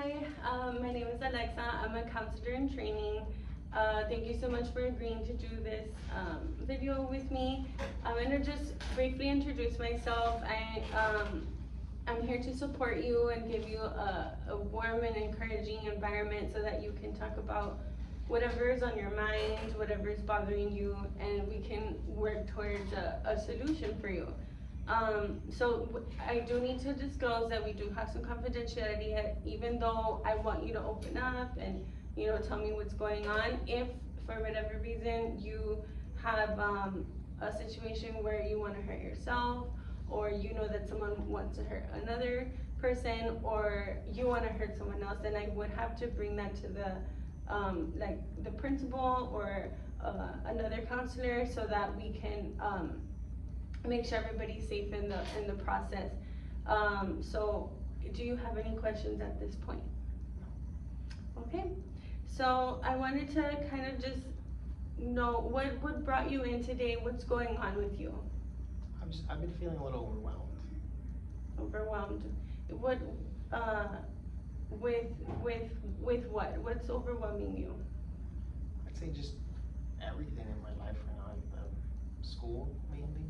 My name is Alexa. I'm a counselor in training. Thank you so much for agreeing to do this video with me. I'm gonna just briefly introduce myself. I'm here to support you and give you a warm and encouraging environment so that you can talk about whatever is on your mind, whatever is bothering you, and we can work towards a solution for you. I do need to disclose that we do have some confidentiality, even though I want you to open up and, tell me what's going on. If for whatever reason you have a situation where you want to hurt yourself, or you know that someone wants to hurt another person, or you want to hurt someone else, then I would have to bring that to the principal or another counselor so that we can make sure everybody's safe in the process. So do you have any questions at this point? Okay, so I wanted to kind of just know what brought you in today. What's going on with you? I've been feeling a little overwhelmed. Overwhelmed. What with what? What's overwhelming you? I'd say just everything in my life right now. School mainly.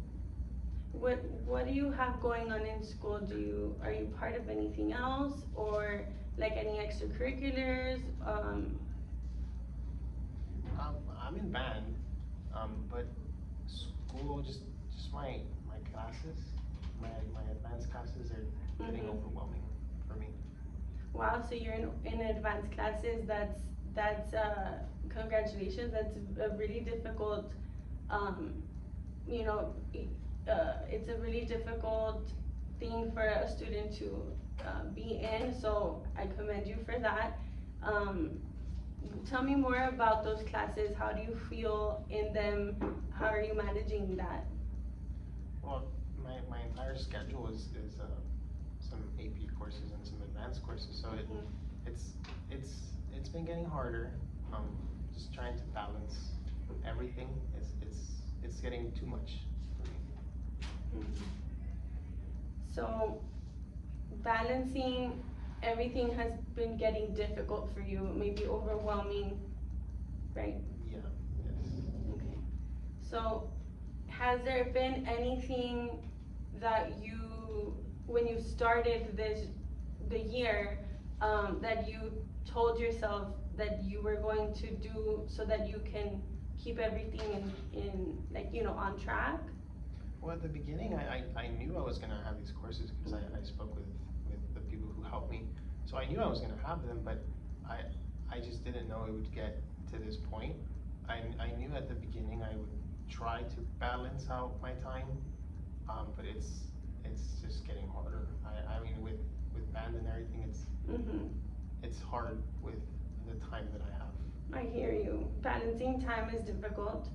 What do you have going on in school? Are you part of anything else, or like any extracurriculars? I'm in band, but school just my classes, my advanced classes are getting overwhelming for me. Wow, so you're in advanced classes. That's congratulations. That's a really difficult it's a really difficult thing for a student to be in, so I commend you for that. Tell me more about those classes. How do you feel in them? How are you managing that? Well, my entire schedule is some AP courses and some advanced courses, so it's been getting harder. Just trying to balance everything. It's getting too much. So balancing everything has been getting difficult for you, maybe overwhelming, right? Yeah, yes. Okay. So has there been anything that when you started the year, that you told yourself that you were going to do so that you can keep everything on track? Well, at the beginning, I knew I was going to have these courses because I spoke with the people who helped me. So I knew I was going to have them, but I just didn't know it would get to this point. I knew at the beginning I would try to balance out my time, but it's just getting harder. I mean, with band and everything, it's hard with the time that I have. I hear you. Balancing time is difficult.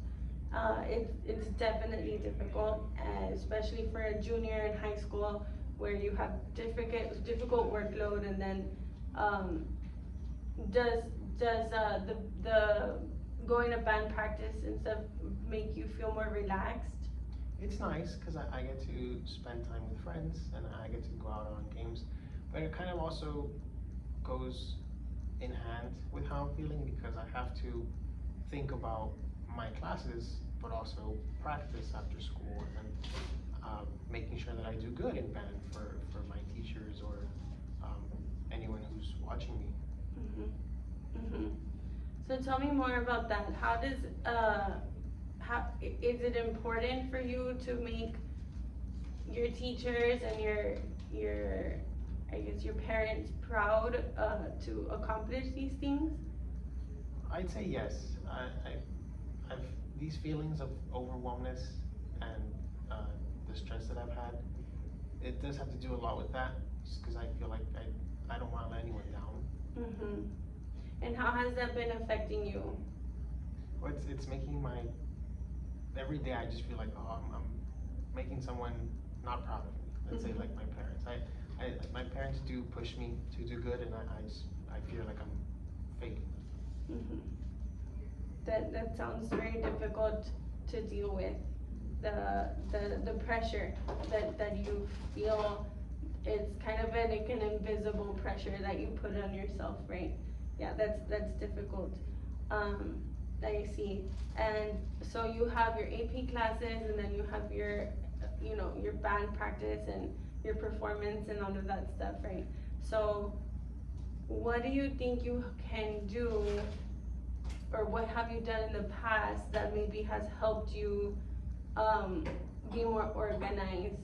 It's definitely difficult, especially for a junior in high school where you have difficult workload, and then does the going to band practice and stuff make you feel more relaxed? It's nice because I get to spend time with friends and I get to go out on games, but it kind of also goes in hand with how I'm feeling because I have to think about my classes, but also practice after school and making sure that I do good in band for my teachers or anyone who's watching me. So tell me more about that. How is it important for you to make your teachers and your parents proud to accomplish these things? I'd say yes. I've these feelings of overwhelmness and the stress that I've had, it does have to do a lot with that, just because I feel like I don't want to let anyone down. And how has that been affecting you? Well, it's making every day I just feel like, oh, I'm making someone not proud of me. Let's say like my parents. My parents do push me to do good, and I feel like I'm failing. That sounds very difficult to deal with. The pressure that you feel it's kind of like an invisible pressure that you put on yourself, right? Yeah, that's difficult. I see. And so you have your AP classes, and then you have your, you know, your band practice and your performance and all of that stuff, right? So what do you think you can do, or what have you done in the past that maybe has helped you be more organized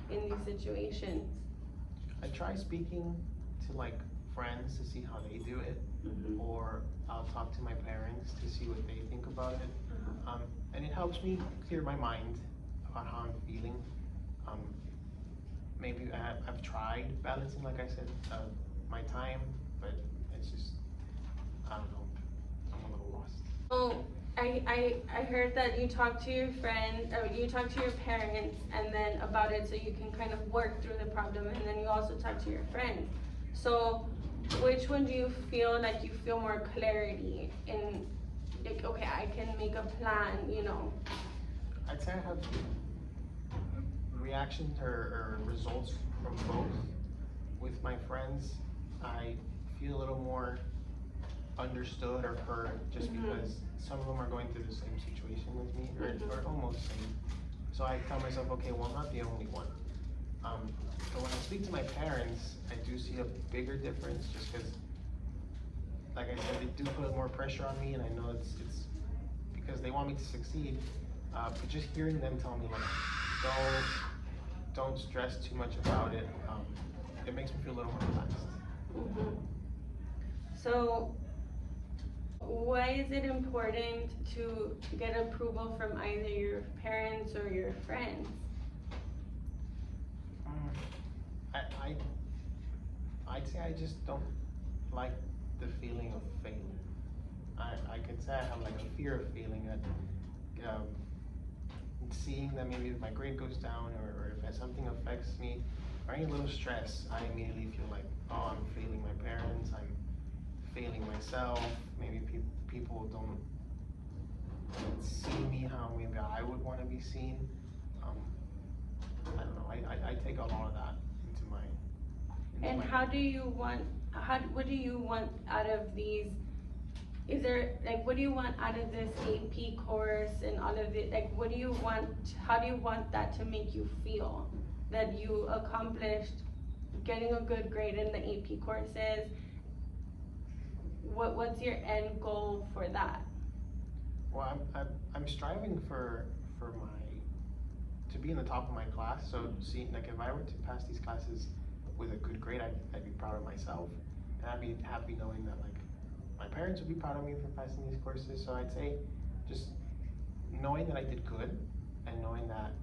in these situations? I try speaking to like friends to see how they do it, or I'll talk to my parents to see what they think about it. And it helps me clear my mind about how I'm feeling. Maybe I've tried balancing, like I said, my time, but it's just, I don't know, I'm a little lost. So I heard that you talked to your friend, or you talked to your parents and then about it, so you can kind of work through the problem, and then you also talk to your friends. So which one do you feel like you feel more clarity in, like, okay, I can make a plan, you know? I'd say I have reactions or results from both. With my friends, I feel a little more understood or heard, just because some of them are going through the same situation as me, or almost same. So I tell myself, okay, well, I'm not the only one. But when I speak to my parents, I do see a bigger difference, just because, like I said, they do put more pressure on me, and I know it's because they want me to succeed. But just hearing them tell me, like, don't stress too much about it, it makes me feel a little more relaxed. So why is it important to get approval from either your parents or your friends? I'd say I just don't like the feeling of failing. I could say I have like a fear of failing, that seeing that maybe if my grade goes down, or if something affects me, or any little stress, I immediately feel like, oh, I'm failing my parents, I'm failing myself. Maybe people don't see me how maybe I would want to be seen. I don't know, I take a lot of that into my And what do you want out of these? Is there, like, what do you want out of this AP course and all of it? Like, what do you want, how do you want that to make you feel? That you accomplished getting a good grade in the AP courses? What's your end goal for that? Well, I'm striving for to be in the top of my class. So see, like, if I were to pass these classes with a good grade, I'd be proud of myself, and I'd be happy knowing that, like, my parents would be proud of me for passing these courses. So I'd say just knowing that I did good, and knowing that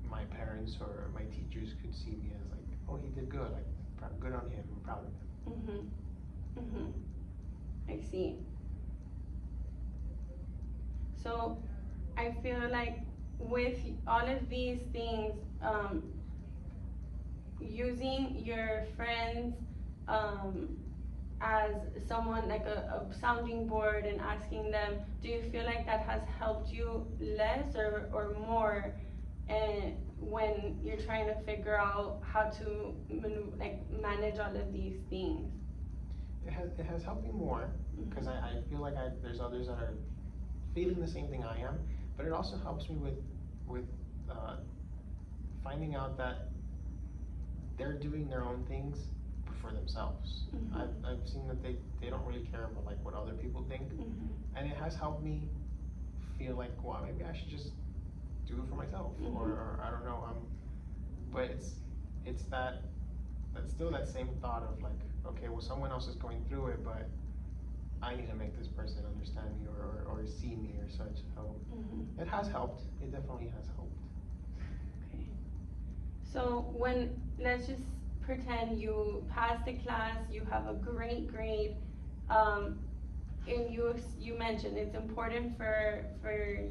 my parents or my teachers could see me as like, oh, he did good, like, good on him, I'm proud of him. I see. So I feel like with all of these things, using your friends as someone, like a sounding board, and asking them, do you feel like that has helped you less or more, and when you're trying to figure out how to manage all of these things? It has helped me more, because I feel like there's others that are feeling the same thing I am, but it also helps me with finding out that they're doing their own things for themselves. I've seen that they don't really care about like what other people think, and it has helped me feel like, wow, maybe I should just do it for myself, or I don't know. But it's that's still that same thought of like, okay, well, someone else is going through it, but I need to make this person understand me or see me or such. So it has helped. It definitely has helped. Okay. So let's just pretend you pass the class, you have a great grade, and you mentioned it's important for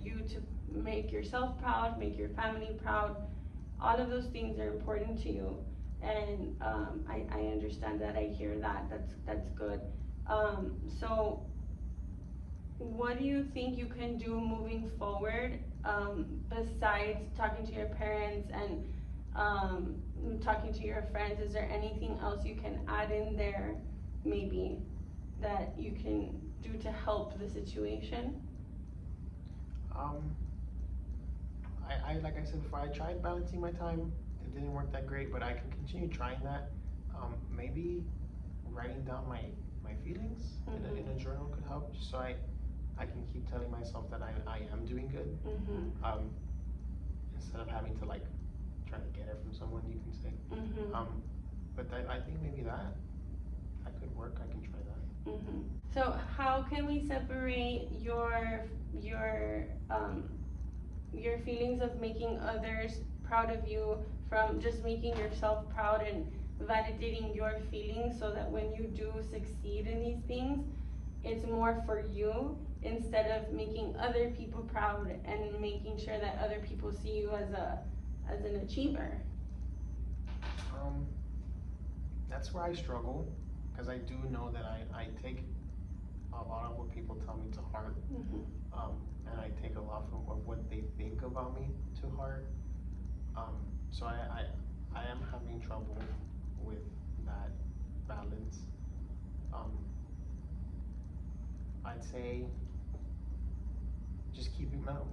you to make yourself proud, make your family proud. All of those things are important to you, and I understand that. I hear that. That's good. So what do you think you can do moving forward, besides talking to your parents and talking to your friends, is there anything else you can add in there, maybe, that you can do to help the situation? Like I said before, I tried balancing my time. It didn't work that great, but I can continue trying that. Maybe writing down my feelings in a journal could help, just so I can keep telling myself that I am doing good. Instead of having to like try to get it from someone, you can say. But I think maybe that could work. I can try that. So how can we separate your feelings of making others proud of you from just making yourself proud and validating your feelings, so that when you do succeed in these things, it's more for you instead of making other people proud and making sure that other people see you as an achiever? That's where I struggle, because I do know that I take a lot of what people tell me to heart. And I take a lot of what they think about me to heart. So I am having trouble with that balance. I'd say just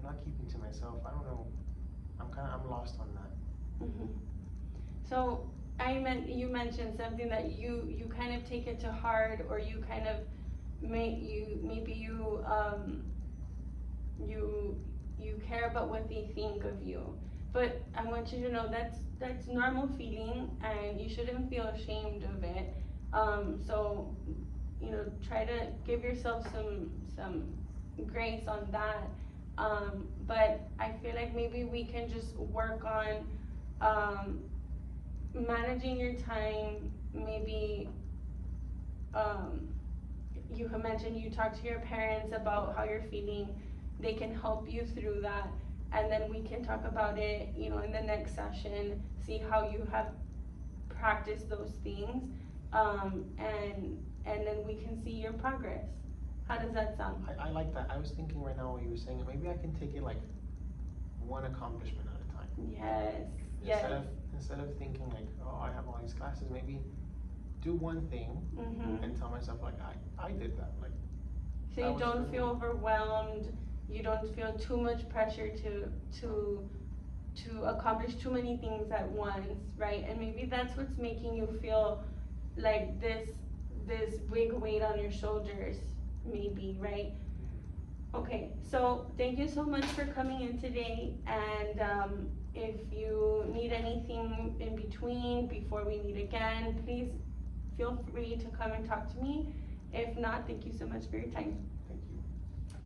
not keeping to myself. I don't know. I'm lost on that. So you mentioned something that you kind of take it to heart, or you kind of you care about what they think of you. But I want you to know that's normal feeling, and you shouldn't feel ashamed of it. So, try to give yourself some grace on that. But I feel like maybe we can just work on managing your time. Maybe you have mentioned you talk to your parents about how you're feeling. They can help you through that, and then we can talk about it, in the next session, see how you have practiced those things, and then we can see your progress. How does that sound? I like that. I was thinking right now while you were saying it, maybe I can take it like one accomplishment at a time. Yes. Instead of thinking like, oh, I have all these classes, maybe do one thing and tell myself like, I did that. Like, so you don't feel overwhelmed. You don't feel too much pressure to accomplish too many things at once, right? And maybe that's what's making you feel like this big weight on your shoulders, maybe, right? Okay, so thank you so much for coming in today, and if you need anything in between before we meet again, please feel free to come and talk to me. If not, thank you so much for your time.